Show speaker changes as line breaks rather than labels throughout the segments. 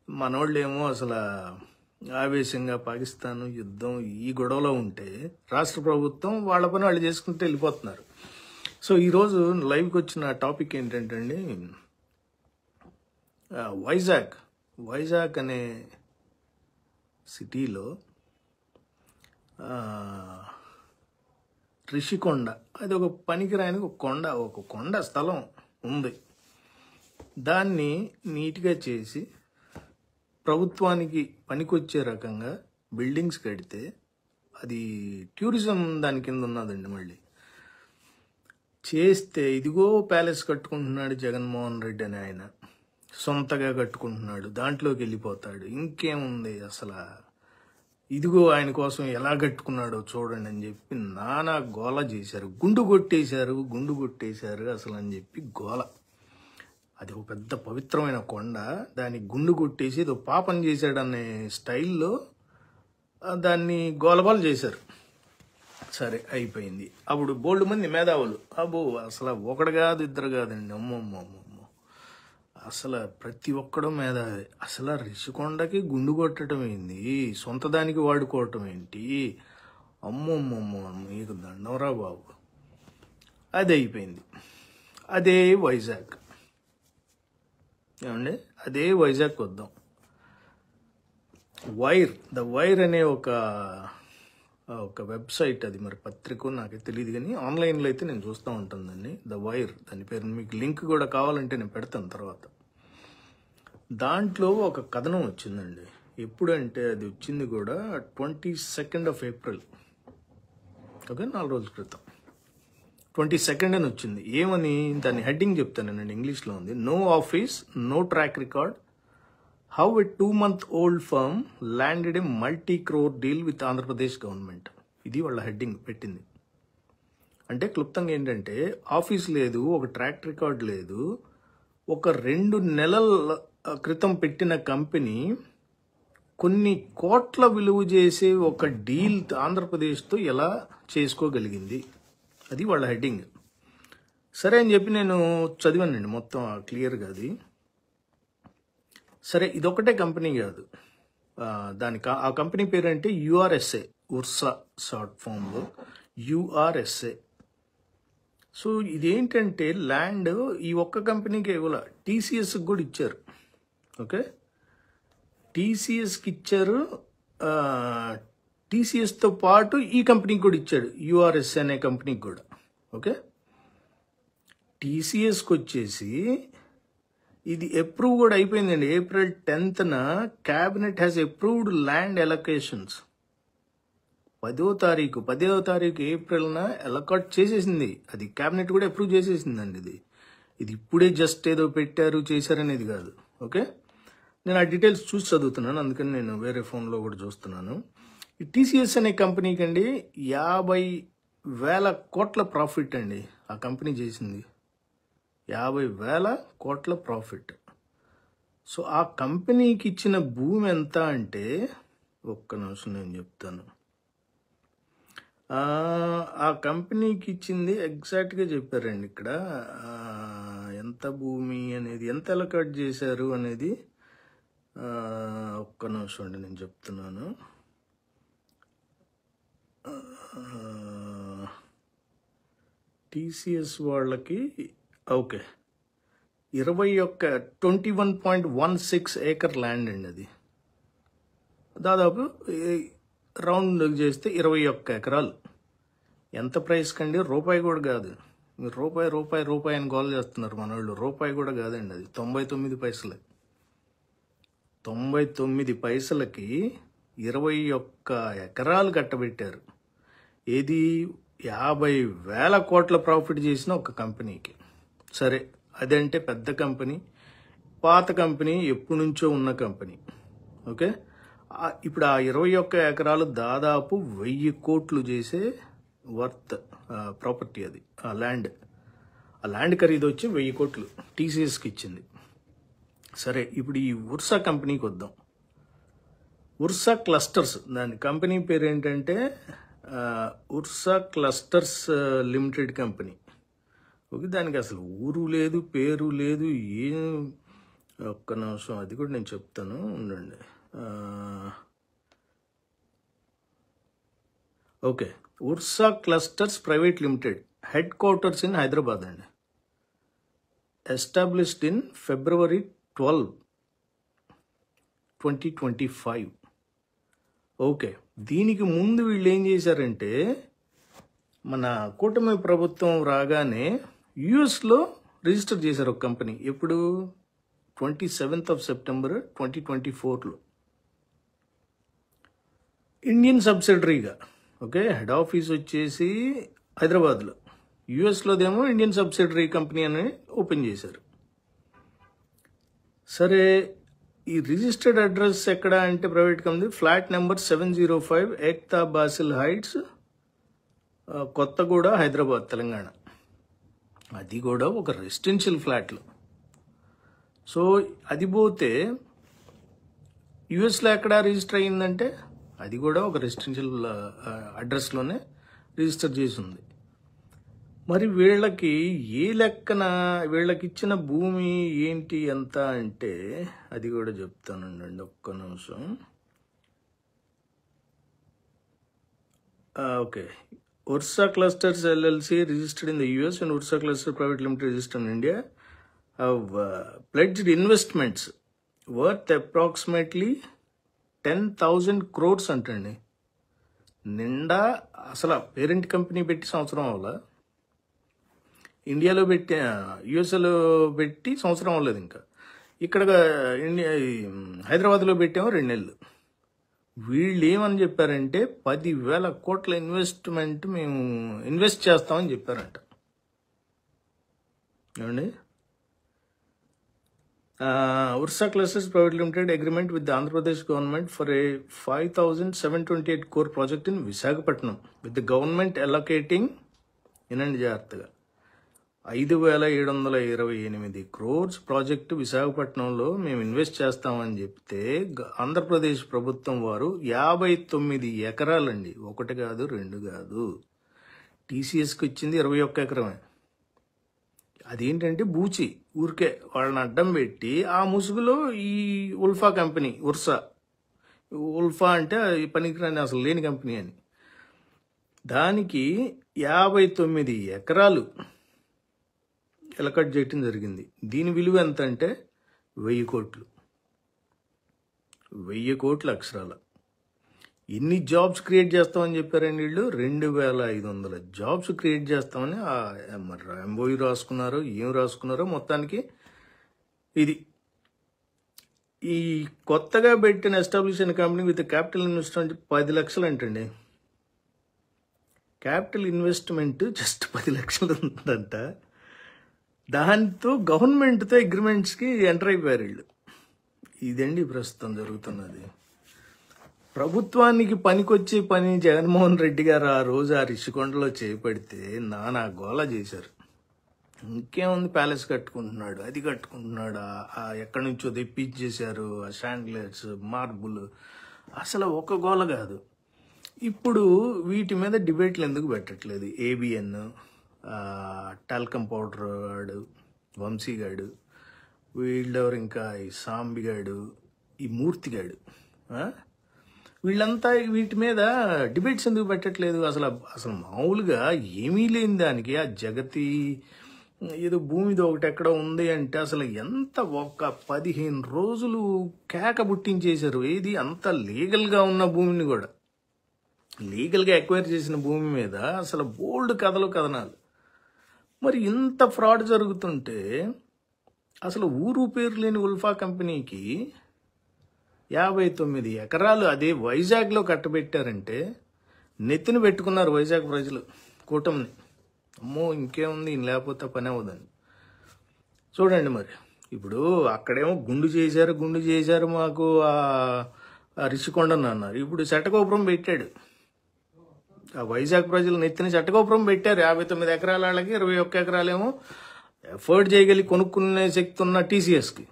మనోళ్ళేమో అసలు ఆవేశంగా పాకిస్తాన్ యుద్ధం ఈ గొడవలో ఉంటే రాష్ట్ర ప్రభుత్వం వాళ్ళ పని వాళ్ళు చేసుకుంటూ వెళ్ళిపోతున్నారు. సో ఈరోజు లైవ్కి వచ్చిన టాపిక్ ఏంటంటే అండి, వైజాగ్ అనే సిటీలో రిషికొండ, అది ఒక పనికిరాని ఒక కొండ స్థలం ఉంది. దాన్ని నీట్గా చేసి ప్రభుత్వానికి పనికొచ్చే రకంగా బిల్డింగ్స్ కడితే అది టూరిజం దాని కింద ఉన్నదండి. మళ్ళీ చేస్తే ఇదిగో ప్యాలెస్ కట్టుకుంటున్నాడు జగన్మోహన్ రెడ్డి అని, ఆయన సొంతగా కట్టుకుంటున్నాడు, దాంట్లోకి వెళ్ళిపోతాడు. ఇంకేముంది అసలు, ఇదిగో ఆయన కోసం ఎలా కట్టుకున్నాడో చూడండి అని చెప్పి నానా గోల చేశారు. గుండు కొట్టేశారు అసలు అని చెప్పి గోల. అది ఒక పెద్ద పవిత్రమైన కొండ, దాన్ని గుండు కొట్టేసి ఏదో పాపం చేశాడనే స్టైల్లో దాన్ని గోలగోల చేశారు. సరే అయిపోయింది. అప్పుడు బోల్డ్ మంది మేధావులు, అసలు ఒకడు కాదు ఇద్దరు కాదండి, అమ్మమ్మమ్మమ్మ, అసలు ప్రతి ఒక్కడు మేధావి. అసలు రిషికొండకి గుండు కొట్టడం ఏంది, సొంత దానికి వాడుకోవటం ఏంటి, అమ్మమ్మమ్మ మీకు దండవరా బాబు. అది అయిపోయింది. అదే వైజాగ్ ఏమండి, అదే వైజాగ్ వద్దాం. ద వైర్ అనే ఒక వెబ్సైట్, అది మరి పత్రిక నాకే తెలియదు, కానీ ఆన్లైన్లో అయితే నేను చూస్తూ ఉంటానండి. ద వైర్ దాని పేరు, మీకు లింక్ కూడా కావాలంటే నేను పెడతాను తర్వాత. దాంట్లో ఒక కథనం వచ్చిందండి. ఎప్పుడంటే అది వచ్చింది కూడా 22 ఏప్రిల్, ఓకే, 4 రోజుల క్రితం 22 అని వచ్చింది. ఏమని దాని హెడ్డింగ్ చెప్తానండి, ఇంగ్లీష్లో ఉంది. No office, no track record, how a 2-month-old firm landed a multi-crore deal with Andhra Pradesh government. ఇది వాళ్ళ హెడ్డింగ్ పెట్టింది. అంటే క్లుప్తంగా ఏంటంటే, ఆఫీస్ లేదు, ఒక ట్రాక్ రికార్డ్ లేదు, ఒక 2 నెలల క్రితం పెట్టిన కంపెనీ కొన్ని కోట్ల విలువ చేసే ఒక డీల్ ఆంధ్రప్రదేశ్తో ఎలా చేసుకోగలిగింది, అది వాళ్ళ హెడ్డింగ్. సరే అని చెప్పి నేను చదివానండి మొత్తం క్లియర్గా అది. సరే, ఇదొకటే కంపెనీ కాదు, ఆ కంపెనీ పేరు అంటే యుఆర్ఎస్ఏ, ఉర్సా షార్ట్ ఫామ్లో యుఆర్ఎస్ఏ. సో ఇదేంటంటే ల్యాండ్ ఈ ఒక్క కంపెనీకి ఇవ్వాల, టీసీఎస్కి కూడా ఇచ్చారు. ఓకే, టీసీఎస్కి ఇచ్చారు, టీసీఎస్తో పాటు ఈ కంపెనీకి కూడా ఇచ్చాడు, యుఆర్ఎస్ అనే కంపెనీకి కూడా. ఓకే, టీసీఎస్కి వచ్చేసి ఇది అప్రూవ్ కూడా అయిపోయిందండి. April 10th cabinet has approved land allocations. 10వ తారీఖు ఏప్రిల్న ఎలకాట్ చేసేసింది. అది క్యాబినెట్ కూడా అప్రూవ్ చేసేసిందండి. ఇది ఇప్పుడే జస్ట్ ఏదో పెట్టారు చేశారనేది కాదు. ఓకే, నేను ఆ డీటెయిల్స్ చూసి చదువుతున్నాను, అందుకని నేను వేరే ఫోన్లో కూడా చూస్తున్నాను. ఈ టీసీఎస్ అనే కంపెనీకి అండి 50,000 కోట్ల ప్రాఫిట్ అండి ఆ కంపెనీ చేసింది. 50,000 కోట్ల ప్రాఫిట్. సో ఆ కంపెనీకి ఇచ్చిన భూమి ఎంత అంటే, ఒక్క నిమిషం నేను చెప్తాను. ఆ కంపెనీకి ఇచ్చింది ఎగ్జాక్ట్గా చెప్పారండి ఇక్కడ. ఎంత భూమి అనేది, ఎంత అలొకేట్ చేశారు అనేది, ఒక్క నిమిషం అండి నేను చెప్తున్నాను. టీసీఎస్ వాళ్ళకి ఓకే 21.16 ఏకర్ ల్యాండ్ అండి. అది దాదాపు రౌండ్ చేస్తే 21 ఎకరాలు. ఎంత ప్రైస్ కండి, రూపాయి కూడా కాదు. మీరు రూపాయి అని గోల్ చేస్తున్నారు మన వాళ్ళు. రూపాయి కూడా కాదండి, అది 99 పైసలు. 99 పైసలకి 21 ఎకరాలు కట్టబెట్టారు. ఏది 50,000 కోట్ల ప్రాఫిట్ చేసిన ఒక కంపెనీకి. సరే, అదంటే పెద్ద కంపెనీ, పాత కంపెనీ, ఎప్పటి నుంచో ఉన్న కంపెనీ. ఓకే, ఇప్పుడు ఆ 21 ఎకరాలు దాదాపు 1000 కోట్లు చేసే వర్త్ ప్రాపర్టీ. అది ఆ ల్యాండ్ ఖరీదు వచ్చి 1000 కోట్లు టీసీఎస్కి ఇచ్చింది. సరే, ఇప్పుడు ఈ ఉర్సా కంపెనీకి వద్దాం. ఉర్సా క్లస్టర్స్, దాని కంపెనీ పేరు ఏంటంటే Ursa clusters limited company. Okay, దానికి అసలు ఊరు లేదు, పేరు లేదు, ఏం ఒక్క నిమిషం, అది కూడా నేను చెప్తాను, ఉండండి. Okay, Ursa clusters private limited, headquarters in Hyderabad అండి. Established in February 12, 2025. ఓకే, దీనికి ముందు వీళ్ళు ఏం చేశారంటే, మన కూటమి ప్రభుత్వం రాగానే యుఎస్లో రిజిస్టర్ చేశారు ఒక కంపెనీ. ఎప్పుడు? 27th September 2024లో ఇండియన్ సబ్సిడరీగా. ఓకే, హెడ్ ఆఫీస్ వచ్చేసి హైదరాబాద్లో, యుఎస్లోదేమో ఇండియన్ సబ్సిడరీ కంపెనీ అని ఓపెన్ చేశారు. సరే, ఈ రిజిస్టర్డ్ అడ్రస్ ఎక్కడ అంటే private company, flat number 705 Ekta basil heights, Kothaguda, Hyderabad, Telangana. అది కూడా ఒక రెసిడెన్షియల్ ఫ్లాట్లు. సో అది పోతే యుఎస్లో ఎక్కడ రిజిస్టర్ అయ్యిందంటే అది కూడా ఒక రెసిడెన్షియల్ అడ్రస్లోనే రిజిస్టర్ చేసి ఉంది. మరి వీళ్ళకి ఏ లెక్కన వీళ్ళకి ఇచ్చిన భూమి ఏంటి ఎంత అంటే అది కూడా చెప్తానండి, ఒక్క నిమిషం. Okay, Ursa clusters LLC registered in the US and Ursa cluster private limited registered in India have pledged investments worth approximately 10,000 crores అంటండి. నిండా అసలు పేరెంట్ కంపెనీ పెట్టి సంవత్సరం అవ్వాల, ఇండియాలో పెట్టి యుఎస్ఏలో పెట్టి సంవత్సరం అవ్వలేదు, ఇంకా ఇక్కడ హైదరాబాద్లో పెట్టాము 2 నెలలు. వీళ్ళు ఏమని చెప్పారంటే 10,000 కోట్ల ఇన్వెస్ట్మెంట్ మేము ఇన్వెస్ట్ చేస్తామని చెప్పారంట. ఏమండి? Ursa Clusters Private Limited agreement with the Andhra Pradesh government for a 5,728 crore project in Visakhapatnam, with the government allocating ఇనండి జాగ్రత్తగా 5,728 crores ప్రాజెక్టు విశాఖపట్నంలో మేము ఇన్వెస్ట్ చేస్తామని చెప్తే ఆంధ్రప్రదేశ్ ప్రభుత్వం వారు 59 ఎకరాలండి, 1 కాదు 2 కాదు, టీసీఎస్కి ఇచ్చింది 21 ఎకరమే. అదేంటంటే బూచి, ఊరికే వాళ్ళని అడ్డం పెట్టి ఆ ముసుగులో ఈ ఉల్ఫా కంపెనీ, ఉల్ఫా అంటే పనికిరాని అసలు లేని కంపెనీ అని, దానికి 59 ఎకరాలు ఎలకట్ చేయటం జరిగింది. దీని విలువ ఎంత అంటే 1000 కోట్లు, 1000 కోట్ల అక్షరాల. ఎన్ని జాబ్స్ క్రియేట్ చేస్తామని చెప్పారండి వీళ్ళు? 2,500 జాబ్స్ క్రియేట్ చేస్తామని మరి ఎంఓయూ రాసుకున్నారో ఏం రాసుకున్నారో మొత్తానికి. ఇది ఈ కొత్తగా పెట్టిన ఎస్టాబ్లిష్ అయిన కంపెనీ విత్ క్యాపిటల్ ఇన్వెస్ట్మెంట్ 10 లక్షలు అంటండి. క్యాపిటల్ ఇన్వెస్ట్మెంట్ జస్ట్ 10 లక్షలు ఉందంట. దాంతో గవర్నమెంట్తో అగ్రిమెంట్స్కి ఎంటర్ అయిపోయారు వీళ్ళు. ఇదండి ప్రస్తుతం జరుగుతున్నది. ప్రభుత్వానికి పనికొచ్చే పని జగన్మోహన్ రెడ్డి గారు ఆ రోజు ఆ రిషికొండలో చేపడితే నానా గోల చేశారు. ఇంకేముంది, ప్యాలెస్ కట్టుకుంటున్నాడు, అది కట్టుకుంటున్నాడు, ఎక్కడి నుంచో తెప్పించేశారు, ఆ షాండ్లెట్స్, మార్బుల్, అసలు ఒక గోల కాదు. ఇప్పుడు వీటి మీద డిబేట్లు ఎందుకు పెట్టట్లేదు? ఏబిఎన్, టాల్కమ్ పౌడర్ గాడు, వంశీగాడు, వీళ్ళెవరు, ఇంకా ఈ సాంబిగాడు, ఈ మూర్తిగాడు, వీళ్ళంతా వీటి మీద డిబేట్స్ ఎందుకు పెట్టట్లేదు? అసలు మామూలుగా ఏమీ లేని దానికి ఆ జగతి ఏదో భూమిది ఒకటి ఎక్కడ ఉంది అంటే అసలు ఎంత ఒక 15 రోజులు కేక పుట్టించేశారు. ఏది అంత లీగల్గా ఉన్న భూమిని కూడా, లీగల్గా ఎక్వైర్ చేసిన భూమి మీద అసలు బోల్డ్ కథనాలు. మరి ఇంత ఫ్రాడ్ జరుగుతుంటే అసలు ఊరు పేరు లేని ఉల్ఫా కంపెనీకి 59 ఎకరాలు అదే వైజాగ్లో కట్టబెట్టారంటే నెత్తిన పెట్టుకున్నారు వైజాగ్ ప్రజలు కూటమిని. అమ్మో ఇంకేముంది, లేకపోతే పని అవ్వదని. చూడండి మరి ఇప్పుడు అక్కడేమో గుండు చేశారు మాకు రిషికొండను అన్నారు. ఇప్పుడు శటగోపురం పెట్టాడు. ఆ వైజాగ్ ప్రజలు నెత్తిన శటగోపురం పెట్టారు. 59 ఎకరాల వాళ్ళకి 21 ఎకరాలేమో ఎఫర్ట్ చేయగలిగి కొనుక్కునే శక్తి ఉన్న టీసీఎస్కి.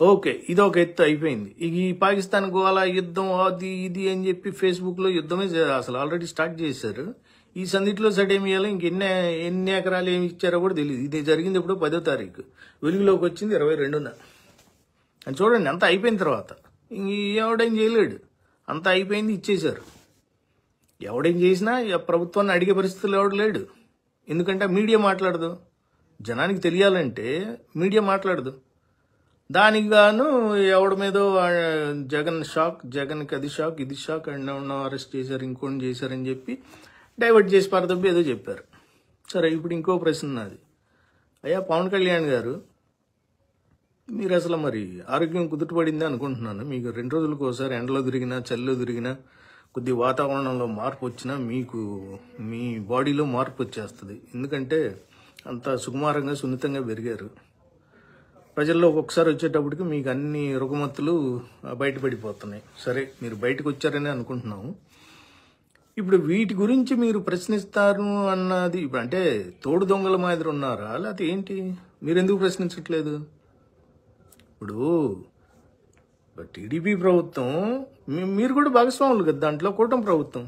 ఓకే, ఇది ఒక ఎత్తు అయిపోయింది. ఈ పాకిస్తాన్ గోవాల యుద్ధం అది ఇది అని చెప్పి ఫేస్బుక్లో యుద్ధమే అసలు ఆల్రెడీ స్టార్ట్ చేశారు. ఈ సందిట్లో సడేమి ఇవ్వాలి ఎన్ని ఎకరాలు ఏమి ఇచ్చారో కూడా తెలియదు. ఇది జరిగింది ఎప్పుడో 10వ తారీఖు, వెలుగులోకి వచ్చింది 22న. అని చూడండి, అంతా అయిపోయిన తర్వాత ఇంక ఎవడేం చేయలేడు, అంతా అయిపోయింది, ఇచ్చేశారు. ఎవడేం చేసినా ప్రభుత్వాన్ని అడిగే పరిస్థితుల్లో ఎవడు లేడు. ఎందుకంటే మీడియా మాట్లాడదు. జనానికి తెలియాలంటే మీడియా మాట్లాడదు. దానికి గాను ఎవడి మీదో జగన్ షాక్, జగన్కి అది షాక్, ఇది షాక్, అండ్ అరెస్ట్ చేశారు, ఇంకోటి చేశారని చెప్పి డైవర్ట్ చేసి పరదబ్బి ఏదో చెప్పారు. సరే, ఇప్పుడు ఇంకో ప్రశ్న నాది. అయ్యా పవన్ కళ్యాణ్ గారు, మీరు అసలు మరి ఆరోగ్యం కుదుటపడింది అనుకుంటున్నాను. మీకు 2 రోజులకు ఒకసారి ఎండలో తిరిగినా, చలిలో తిరిగినా, కొద్ది వాతావరణంలో మార్పు వచ్చినా మీకు మీ బాడీలో మార్పు వచ్చేస్తుంది. ఎందుకంటే అంత సుకుమారంగా, సున్నితంగా పెరిగారు. ప్రజల్లో ఒక్కొక్కసారి వచ్చేటప్పటికి మీకు అన్ని రుగ్మతులు బయటపడిపోతున్నాయి. సరే, మీరు బయటకు వచ్చారని అనుకుంటున్నాము. ఇప్పుడు వీటి గురించి మీరు ప్రశ్నిస్తారు అన్నది ఇప్పుడు అంటే తోడు దొంగల మాదిరి ఉన్నారా, లేకపోతే ఏంటి? మీరు ఎందుకు ప్రశ్నించట్లేదు? ఇప్పుడు టీడీపీ ప్రభుత్వం, మీరు కూడా భాగస్వాములు కదా దాంట్లో, కూటమి ప్రభుత్వం.